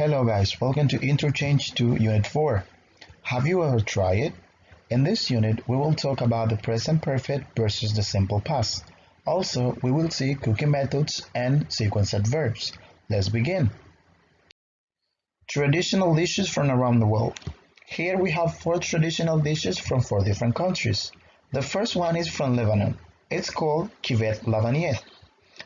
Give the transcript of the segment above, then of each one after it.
Hello guys, welcome to Interchange 2 Unit 4. Have you ever tried it? In this unit, we will talk about the present perfect versus the simple past. Also, we will see cooking methods and sequence adverbs. Let's begin. Traditional dishes from around the world. Here we have 4 traditional dishes from 4 different countries. The first one is from Lebanon. It's called kibbeh labaniyeh.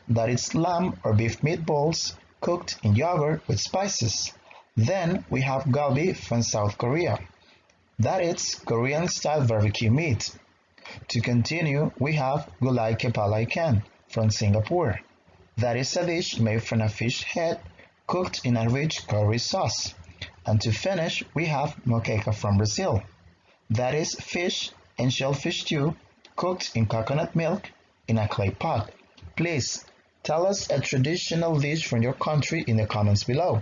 That is lamb or beef meatballs cooked in yogurt with spices. Then we have galbi from South Korea. That is Korean-style barbecue meat. To continue, we have gulai kepala ikan from Singapore. That is a dish made from a fish head cooked in a rich curry sauce. And to finish, we have moqueca from Brazil. That is fish and shellfish stew cooked in coconut milk in a clay pot. Please tell us a traditional dish from your country in the comments below.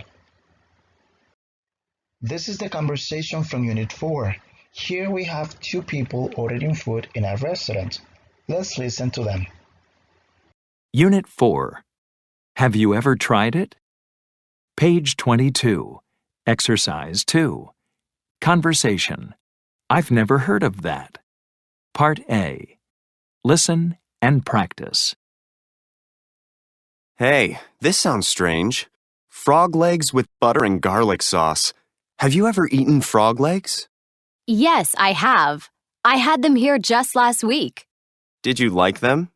This is the conversation from Unit 4. Here we have 2 people ordering food in a restaurant. Let's listen to them. Unit 4. Have you ever tried it? Page 22. Exercise 2. Conversation. I've never heard of that. Part A. Listen and practice. Hey, this sounds strange. Frog legs with butter and garlic sauce. Have you ever eaten frog legs? Yes, I have. I had them here just last week. Did you like them?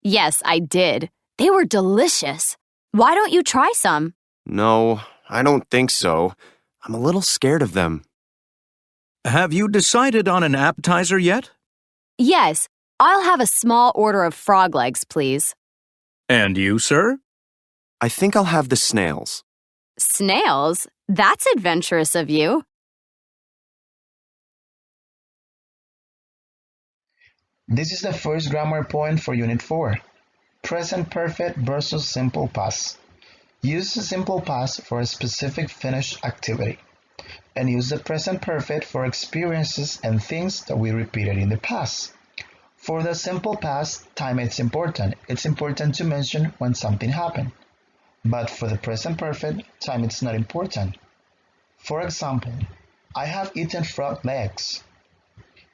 Yes, I did. They were delicious. Why don't you try some? No, I don't think so. I'm a little scared of them. Have you decided on an appetizer yet? Yes, I'll have a small order of frog legs, please. And you, sir? I think I'll have the snails. Snails? That's adventurous of you. This is the first grammar point for Unit 4. Present perfect versus simple past. Use the simple past for a specific finished activity, and use the present perfect for experiences and things that we repeated in the past. For the simple past, time is important. It's important to mention when something happened. But for the present perfect, time is not important. For example, I have eaten frog legs.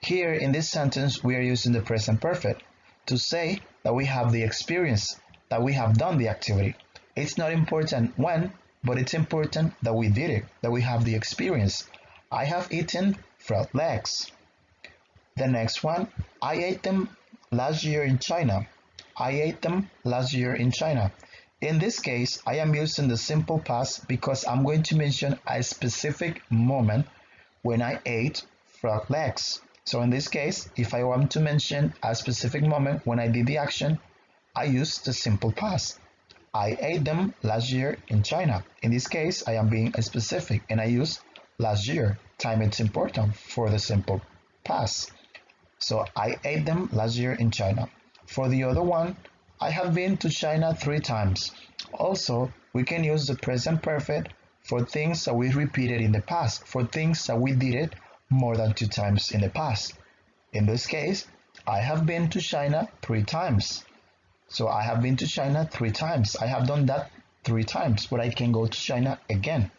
Here in this sentence, we are using the present perfect to say that we have the experience, that we have done the activity. It's not important when, but it's important that we did it, that we have the experience. I have eaten frog legs. The next one, I ate them last year in China. I ate them last year in China. In this case, I am using the simple past because I'm going to mention a specific moment when I ate frog legs. So in this case, if I want to mention a specific moment when I did the action, I use the simple past. I ate them last year in China. In this case, I am being specific and I use last year. Time is important for the simple past. So I ate them last year in China. For the other one, I have been to China 3 times. Also, we can use the present perfect for things that we repeated in the past, for things that we did it more than 2 times in the past. In this case, I have been to China 3 times. So I have been to China 3 times. I have done that 3 times, but I can go to China again.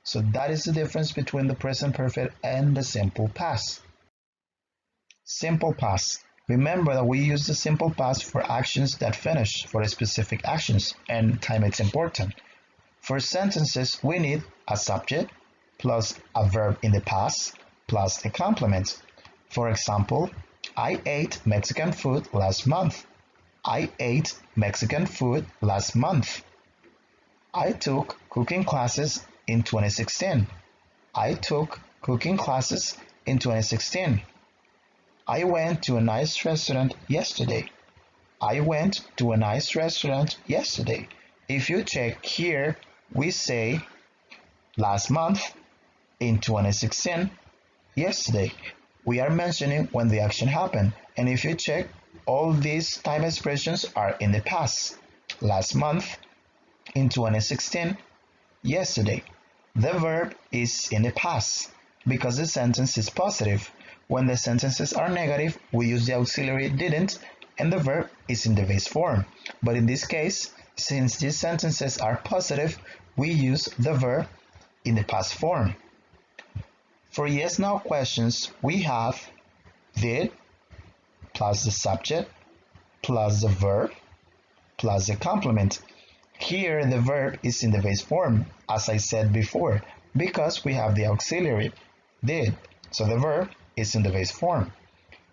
So that is the difference between the present perfect and the simple past. Simple past. Remember that we use the simple past for actions that finish, for specific actions, and time is important. For sentences, we need a subject plus a verb in the past plus a complement. For example, I ate Mexican food last month. I ate Mexican food last month. I took cooking classes in 2016. I took cooking classes in 2016. I went to a nice restaurant yesterday. I went to a nice restaurant yesterday. If you check here, we say last month, in 2016, yesterday. We are mentioning when the action happened. And if you check, all these time expressions are in the past. Last month, in 2016, yesterday. The verb is in the past because the sentence is positive. When the sentences are negative, we use the auxiliary didn't and the verb is in the base form. But in this case, since these sentences are positive, we use the verb in the past form. For yes/no questions, we have did plus the subject plus the verb plus the complement. Here the verb is in the base form, as I said before, because we have the auxiliary did, so the verb is in the base form.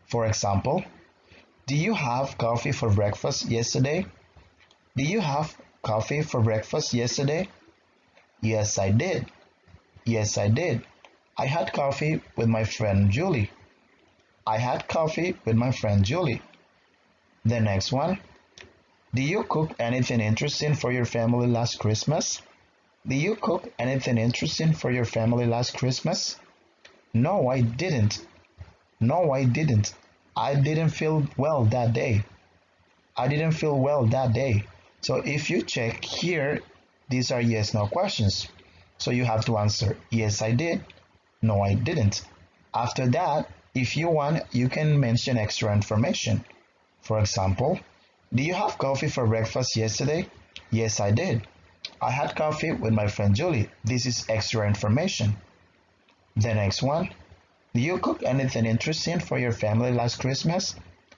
For example, do you have coffee for breakfast yesterday? Do you have coffee for breakfast yesterday? Yes, I did. Yes, I did. I had coffee with my friend Julie. I had coffee with my friend Julie. The next one. Do you cook anything interesting for your family last Christmas? Did you cook anything interesting for your family last Christmas? No, I didn't. No, I didn't. I didn't feel well that day. I didn't feel well that day. So if you check here, these are yes/no questions. So you have to answer yes, I did. No, I didn't. After that, if you want, you can mention extra information. For example, do you have coffee for breakfast yesterday? Yes, I did. I had coffee with my friend Julie. This is extra information. The next one. Do you cook anything interesting for your family last Christmas?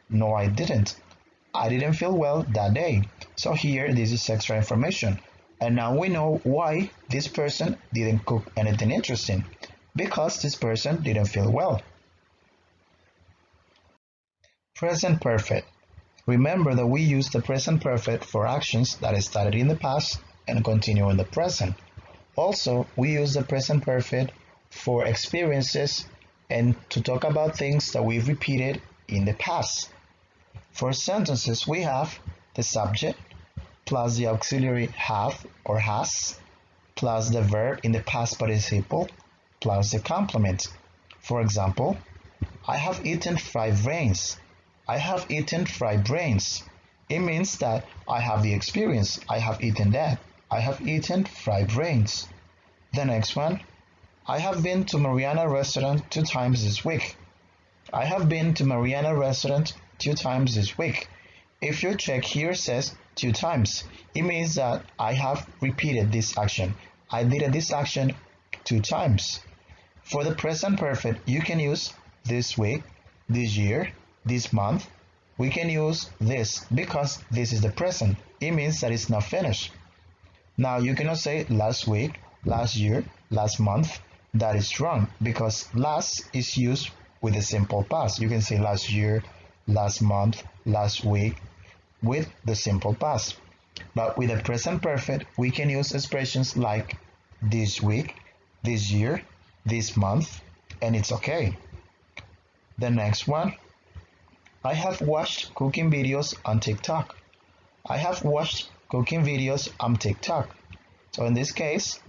No, I didn't. I didn't feel well that day. So here, this is extra information. And now we know why this person didn't cook anything interesting. Because this person didn't feel well. Present perfect. Remember that we use the present perfect for actions that started in the past and continue in the present. Also, we use the present perfect for experiences and to talk about things that we've repeated in the past. For sentences, we have the subject plus the auxiliary have or has plus the verb in the past participle plus the complement. For example, I have eaten fried brains. I have eaten fried brains. It means that I have the experience. I have eaten that. I have eaten fried brains. The next one, I have been to Mariana restaurant 2 times this week. I have been to Mariana restaurant 2 times this week. If you check here, it says 2 times. It means that I have repeated this action. I did this action 2 times. For the present perfect, you can use this week, this year, this month. We can use this because this is the present. It means that it's not finished. Now you cannot say last week, last year, last month. That is wrong because last is used with the simple past. You can say last year, last month, last week with the simple past. But with the present perfect, we can use expressions like this week, this year, this month, and it's okay. The next one, I have watched cooking videos on TikTok. I have watched cooking videos on TikTok. So in this case,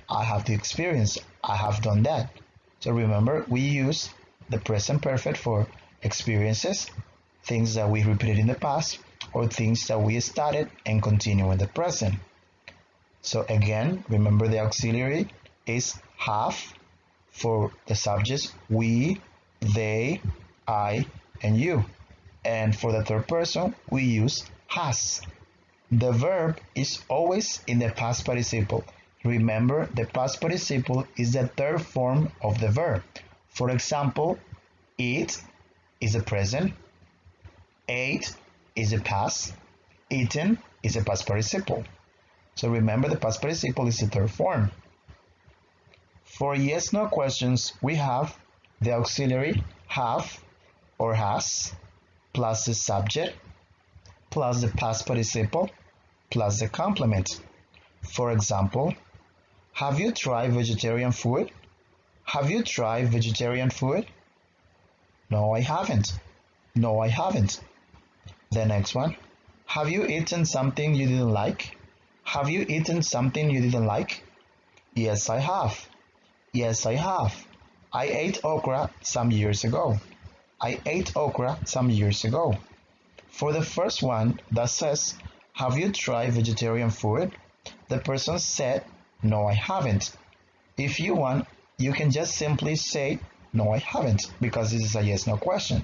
I have the experience. I have done that. So remember, we use the present perfect for experiences, things that we repeated in the past, or things that we started and continue in the present. So again, remember the auxiliary is have for the subjects we, they, I, and you. And for the third person, we use has. The verb is always in the past participle. Remember, the past participle is the third form of the verb. For example, eat is a present, ate is a past, eaten is a past participle. So remember, the past participle is the third form. For yes/no questions, we have the auxiliary have or has plus the subject plus the past participle plus the complement. For example, have you tried vegetarian food? Have you tried vegetarian food? No, I haven't. No, I haven't. The next one, have you eaten something you didn't like? Have you eaten something you didn't like? Yes, I have. Yes, I have. I ate okra some years ago. I ate okra some years ago. For the first one that says, have you tried vegetarian food? The person said, no, I haven't. If you want, you can just simply say, no, I haven't, because this is a yes/no question.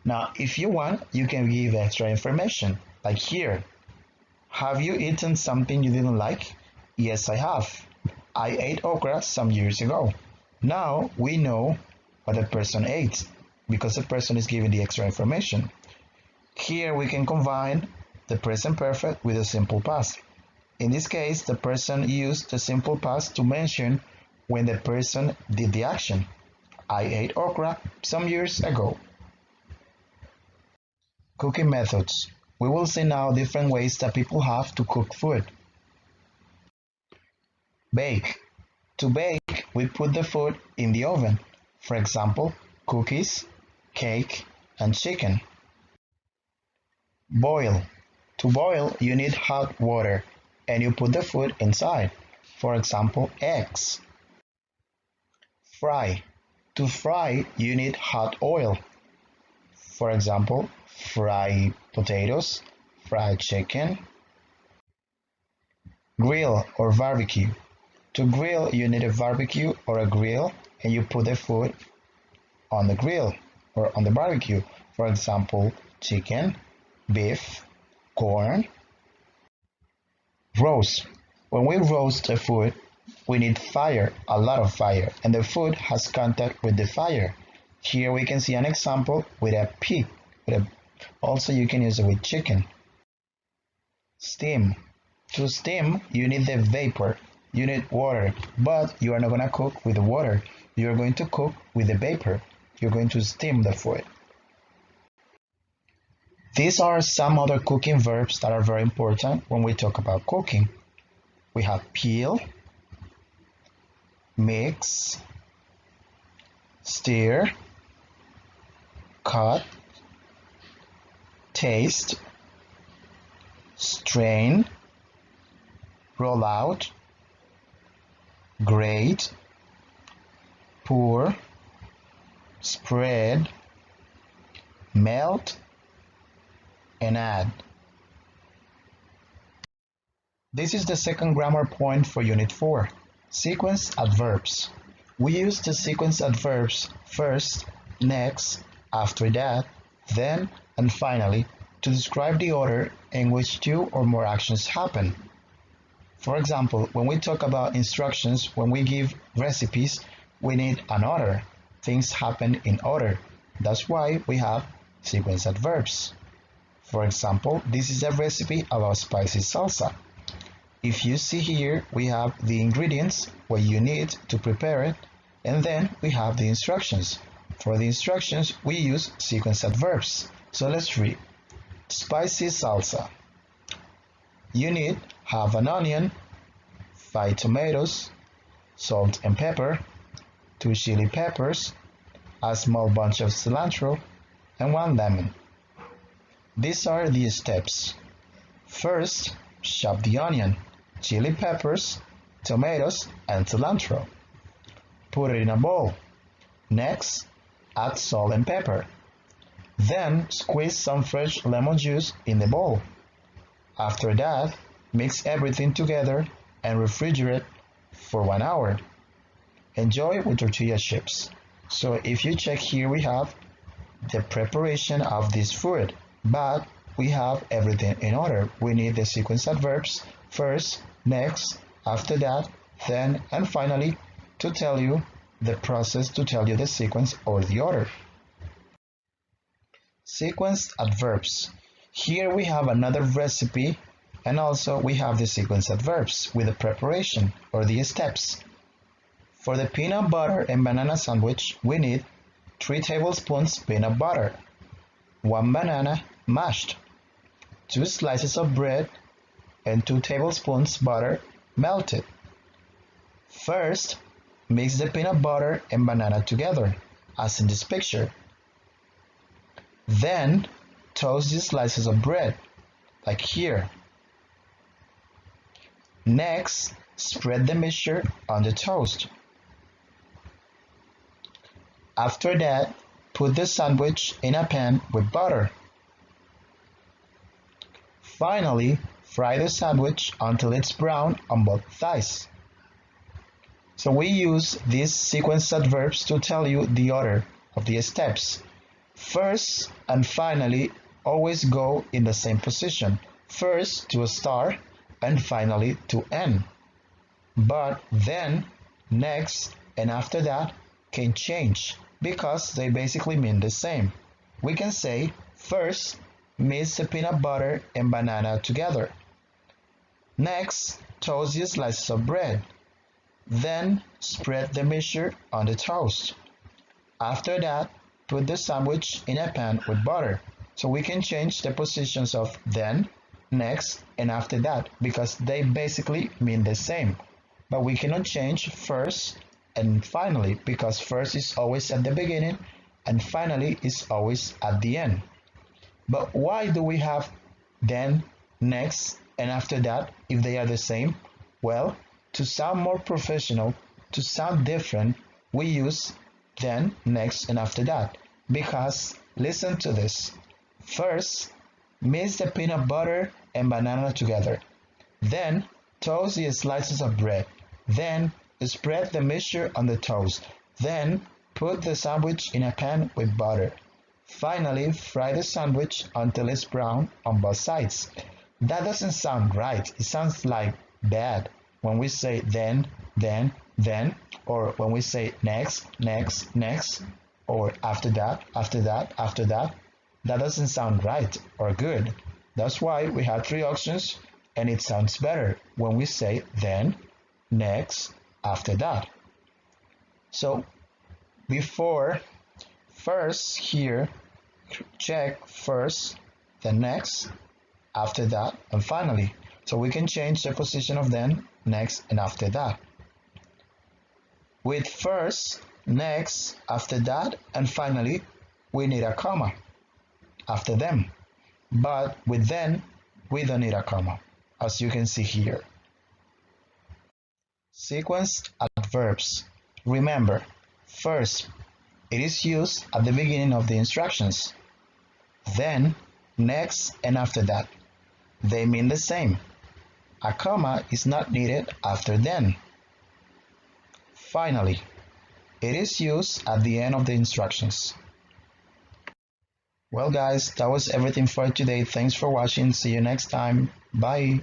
Now, if you want, you can give extra information, like here. Have you eaten something you didn't like? Yes, I have. I ate okra some years ago. Now we know what the person ate because the person is giving the extra information. Here we can combine the present perfect with the simple past. In this case, the person used the simple past to mention when the person did the action. I ate okra some years ago. Cooking methods. We will see now different ways that people have to cook food. Bake. To bake, we put the food in the oven. For example, cookies, cake, and chicken. Boil. To boil, you need hot water, and you put the food inside. For example, eggs. Fry. To fry, you need hot oil. For example, fried potatoes, fried chicken. Grill or barbecue. To grill, you need a barbecue or a grill, and you put the food on the grill or on the barbecue. For example, chicken, beef, corn. Roast. When we roast the food, we need fire, a lot of fire, and the food has contact with the fire. Here we can see an example with a pig. Also, you can use it with chicken. Steam. To steam, you need the vapor. You need water, but you are not going to cook with the water. You are going to cook with the vapor. You're going to steam the food. These are some other cooking verbs that are very important when we talk about cooking. We have peel, mix, stir, cut, taste, strain, roll out, grate, pour, spread, melt, and add. This is the second grammar point for Unit 4, sequence adverbs. We use the sequence adverbs first, next, after that, then, and finally to describe the order in which two or more actions happen. For example, when we talk about instructions, when we give recipes, we need an order. Things happen in order. That's why we have sequence adverbs. For example, this is a recipe about spicy salsa. If you see here, we have the ingredients, what you need to prepare it, and then we have the instructions. For the instructions, we use sequence adverbs. So let's read. Spicy salsa. You need half an onion, 5 tomatoes, salt and pepper, 2 chili peppers, a small bunch of cilantro, and 1 lemon. These are the steps. First, chop the onion, chili peppers, tomatoes, and cilantro. Put it in a bowl. Next, add salt and pepper. Then squeeze some fresh lemon juice in the bowl. After that, mix everything together and refrigerate for 1 hour. Enjoy with tortilla chips. So if you check here, we have the preparation of this food, but we have everything in order. We need the sequence adverbs first, next, after that, then, and finally to tell you the process, to tell you the sequence or the order. Sequence adverbs. Here we have another recipe, and also we have the sequence adverbs with the preparation or the steps. For the peanut butter and banana sandwich, we need 3 tablespoons peanut butter, 1 banana mashed, 2 slices of bread, and 2 tablespoons butter melted. First, mix the peanut butter and banana together, as in this picture. Then, toast the slices of bread, like here. Next, spread the mixture on the toast. After that, put the sandwich in a pan with butter. Finally, fry the sandwich until it's brown on both sides. So we use these sequence adverbs to tell you the order of the steps. First and finally always go in the same position. First to start and finally to end. but then, next, and after that can change because they basically mean the same. We can say, first, mix the peanut butter and banana together. Next, toast the slices of bread. Then, spread the mixture on the toast. After that, put the sandwich in a pan with butter. So we can change the positions of then, next, and after that because they basically mean the same. But we cannot change first and finally because first is always at the beginning and finally is always at the end. But why do we have then, next, and after that if they are the same? Well, to sound more professional, to sound different, we use then, next, and after that. Because, listen to this. First, mix the peanut butter and banana together. Then, toast the slices of bread. Then, spread the mixture on the toast. Then, put the sandwich in a pan with butter. Finally, fry the sandwich until it's brown on both sides. That doesn't sound right. It sounds like bad when we say then, or when we say next, or after that. That doesn't sound right or good. That's why we have three options and it sounds better when we say then, next, after that. So before, first here, check first, then next, after that, and finally. So we can change the position of then, next, and after that. With first, next, after that, and finally, we need a comma after them. But with then, we don't need a comma, as you can see here. Sequence adverbs. Remember, first, it is used at the beginning of the instructions. Then, next, and after that. They mean the same. A comma is not needed after then. Finally, it is used at the end of the instructions. Well guys, that was everything for today. Thanks for watching. See you next time. Bye.